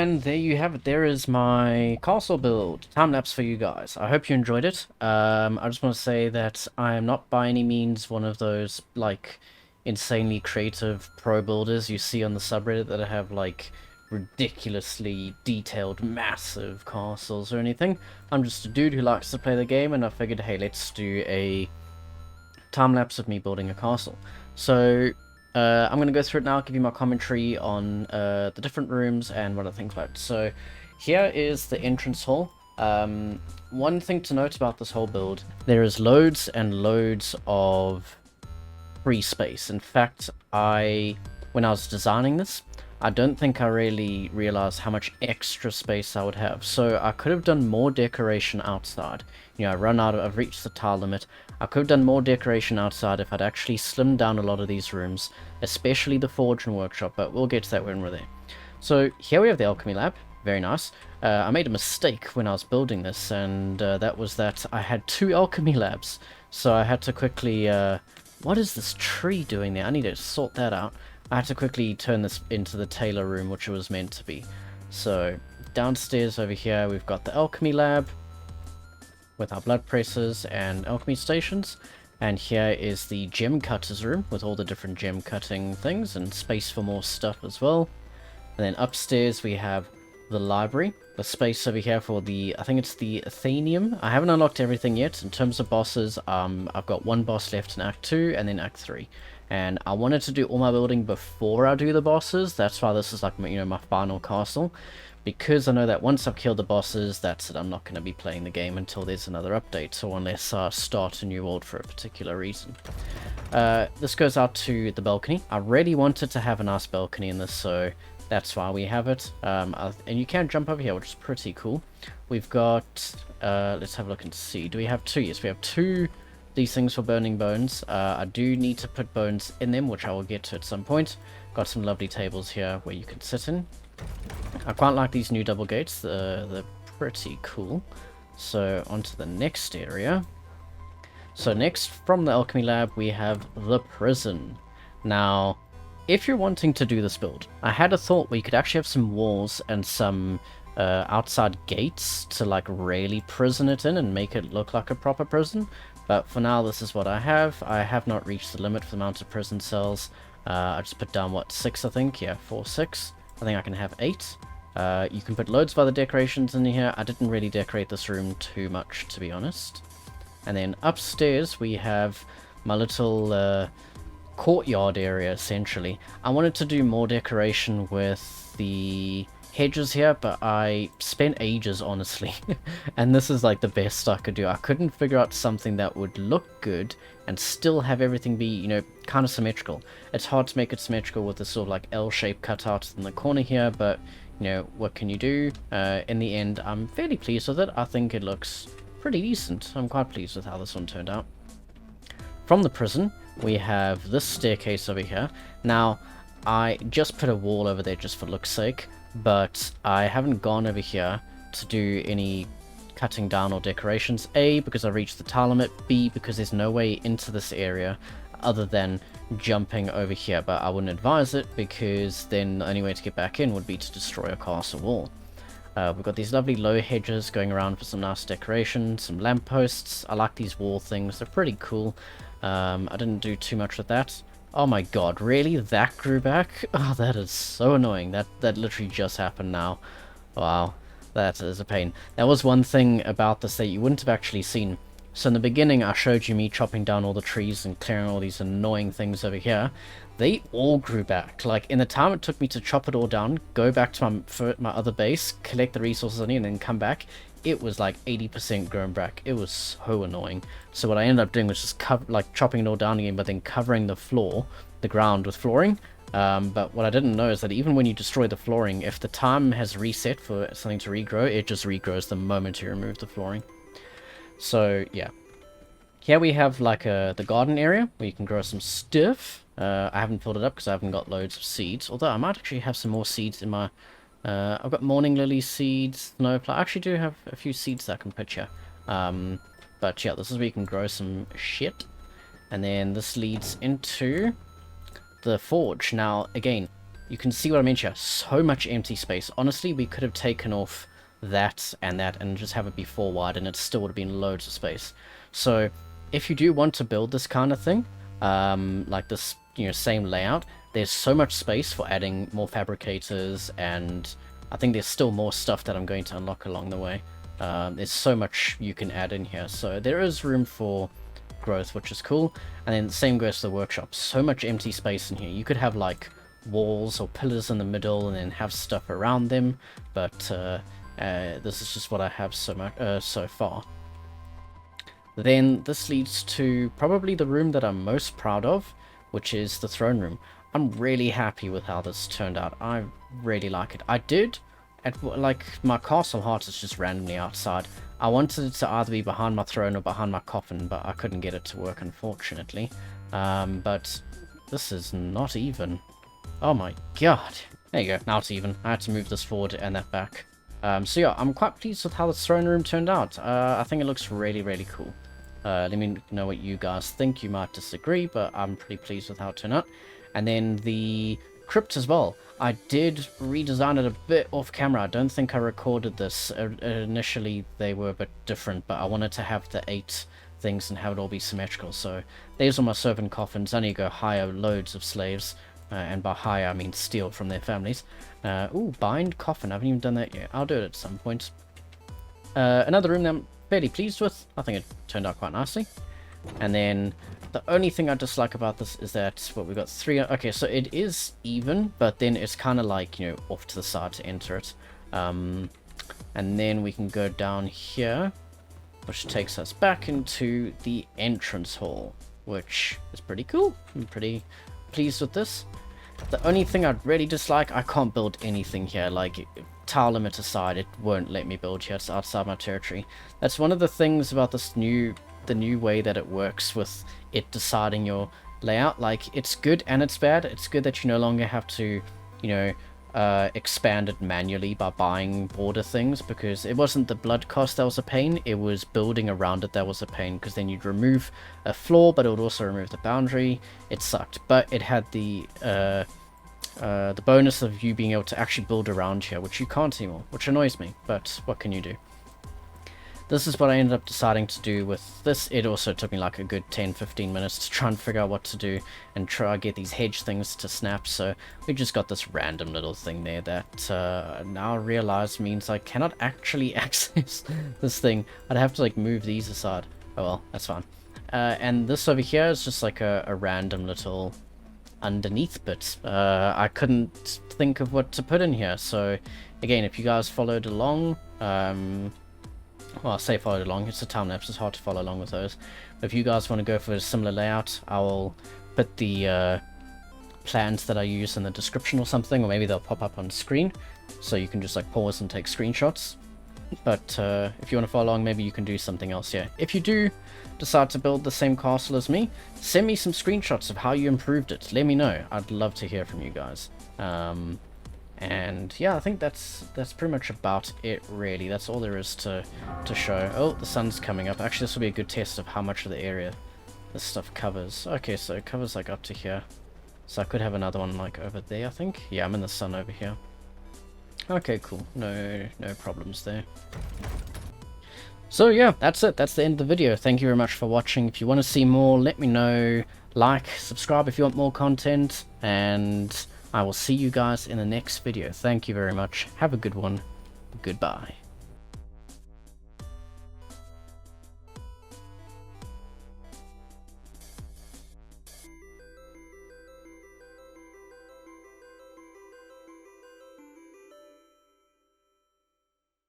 And there you have it. There is my castle build time lapse for you guys. I hope you enjoyed it. I just want to say that I am not by any means one of those like insanely creative pro builders you see on the subreddit that have like ridiculously detailed massive castles or anything. I'm just a dude who likes to play the game, and I figured, hey, let's do a time lapse of me building a castle. So I'm going to go through it now, give you my commentary on the different rooms and what I think about it. So here is the entrance hall. One thing to note about this whole build, there is loads and loads of free space. In fact, when I was designing this, I don't think I really realized how much extra space I would have. So I could have done more decoration outside. You know, I've reached the tile limit. I could have done more decoration outside if I'd actually slimmed down a lot of these rooms, especially the forge and workshop, but we'll get to that when we're there. So here we have the alchemy lab. Very nice. I made a mistake when I was building this, and that was that I had two alchemy labs. So I had to quickly... what is this tree doing there? I need to sort that out. I had to quickly turn this into the tailor room, which it was meant to be. So downstairs over here we've got the alchemy lab with our blood presses and alchemy stations, and here is the gem cutters room with all the different gem cutting things and space for more stuff as well. And then upstairs we have the library, the space over here for the, I think it's the Athenium. I haven't unlocked everything yet. In terms of bosses, I've got one boss left in Act 2 and then Act 3. And I wanted to do all my building before I do the bosses. That's why this is like, my final castle. Because I know that once I've killed the bosses, that's it. I'm not going to be playing the game until there's another update, or unless I start a new world for a particular reason. This goes out to the balcony. I really wanted to have a nice balcony in this, so that's why we have it. And you can jump over here, which is pretty cool. We've got... let's have a look and see. Do we have two? Yes, we have two... these things for burning bones. I do need to put bones in them, which I will get to at some point. Got some lovely tables here where you can sit in. I quite like these new double gates. They're pretty cool. So onto the next area. So next from the alchemy lab we have the prison. Now, if you're wanting to do this build, I had a thought where you could actually have some walls and some outside gates to like really prison it in and make it look like a proper prison. But for now, this is what I have. I have not reached the limit for the amount of prison cells. I just put down, what, 6 I think? Yeah, 4, 6. I think I can have 8. You can put loads of other decorations in here. I didn't really decorate this room too much, to be honest. And then upstairs, we have my little courtyard area, essentially. I wanted to do more decoration with the hedges here, but I spent ages, honestly. And this is like the best I could do. I couldn't figure out something that would look good and still have everything be, kind of symmetrical. It's hard to make it symmetrical with this sort of like L-shaped cutouts in the corner here, but, what can you do? In the end, I'm fairly pleased with it. I think it looks pretty decent. I'm quite pleased with how this one turned out. From the prison, we have this staircase over here. Now, I just put a wall over there just for look's sake, but I haven't gone over here to do any cutting down or decorations. A, because I reached the tile limit. B, because there's no way into this area other than jumping over here, but I wouldn't advise it because then the only way to get back in would be to destroy a castle wall. We've got these lovely low hedges going around for some nice decoration, some lampposts. I like these wall things, they're pretty cool. I didn't do too much with that. Oh my god, really? That grew back? Oh, that is so annoying. That literally just happened now. Wow, that is a pain. That was one thing about this that you wouldn't have actually seen. So in the beginning, I showed you me chopping down all the trees and clearing all these annoying things over here. They all grew back. Like, in the time it took me to chop it all down, go back to my other base, collect the resources I need, and then come back, it was like 80% grown back. It was so annoying. So what I ended up doing was just chopping it all down again, but then covering the ground with flooring. But what I didn't know is that even when you destroy the flooring, if the time has reset for something to regrow, it just regrows the moment you remove the flooring. So yeah, here we have like the garden area where you can grow some stuff. I haven't filled it up because I haven't got loads of seeds, although I might actually have some more seeds in my I've got morning lily seeds, snowflower. I actually do have a few seeds that I can put here. But yeah, this is where you can grow some shit. And then this leads into the forge. Now, again, you can see what I mean here. So much empty space. Honestly, we could have taken off that and just have it be 4 wide, and it still would have been loads of space. So if you do want to build this kind of thing, like this, you know, same layout, there's so much space for adding more fabricators, and I think there's still more stuff that I'm going to unlock along the way. There's so much you can add in here, so there is room for growth, which is cool. And then the same goes to the workshop. So much empty space in here. You could have like walls or pillars in the middle and then have stuff around them, but this is just what I have so far. Then this leads to probably the room that I'm most proud of, which is the throne room. I'm really happy with how this turned out. I really like it. I did, like, my castle heart is just randomly outside. I wanted it to either be behind my throne or behind my coffin, but I couldn't get it to work, unfortunately. But this is not even. Oh my god. There you go, now it's even. I had to move this forward and that back. So yeah, I'm quite pleased with how the throne room turned out. I think it looks really, really cool. Let me know what you guys think. You might disagree, but I'm pretty pleased with how it turned out. And then the crypt as well. I did redesign it a bit off camera. I don't think I recorded this. Initially, they were a bit different, but I wanted to have the 8 things and have it all be symmetrical. So these are my servant coffins. I need to go hire loads of slaves. And by hire, I mean steal from their families. Ooh, bind coffin. I haven't even done that yet. I'll do it at some point. Another room that I'm fairly pleased with. I think it turned out quite nicely. And then the only thing I dislike about this is that, well, we've got 3. Okay, so it is even, but then it's kind of like, you know, off to the side to enter it. And then we can go down here, which takes us back into the entrance hall, which is pretty cool. I'm pretty pleased with this. The only thing I'd really dislike, I can't build anything here. Like, tile limit aside, it won't let me build here. It's outside my territory. That's one of the things about this the new way that it works with it deciding your layout. Like, it's good and it's bad. It's good that you no longer have to, you know, expand it manually by buying border things, because it wasn't the blood cost that was a pain, it was building around it that was a pain, because then you'd remove a floor, but it would also remove the boundary. It sucked, but it had the bonus of you being able to actually build around here, which you can't anymore, which annoys me, but what can you do? This is what I ended up deciding to do with this. It also took me like a good 10-15 minutes to try and figure out what to do and try to get these hedge things to snap. So we just got this random little thing there that now I realize means I cannot actually access this thing. I'd have to like move these aside. Oh well, that's fine. And this over here is just like a random little underneath bit. I couldn't think of what to put in here. So again, if you guys followed along, well, I say followed along, it's a time-lapse, it's hard to follow along with those. But if you guys want to go for a similar layout, I will put the plans that I use in the description or something, or maybe they'll pop up on screen, so you can just like pause and take screenshots. But if you want to follow along, maybe you can do something else here. If you do decide to build the same castle as me, send me some screenshots of how you improved it. Let me know. I'd love to hear from you guys. And yeah, I think that's pretty much about it, really. That's all there is to show. Oh, the sun's coming up. Actually, this will be a good test of how much of the area this stuff covers. Okay, so it covers like up to here. So I could have another one like over there, I think. Yeah, I'm in the sun over here. Okay, cool. No problems there. So yeah, that's it. That's the end of the video. Thank you very much for watching. If you want to see more, let me know. Like, subscribe if you want more content, and I will see you guys in the next video. Thank you very much. Have a good one. Goodbye.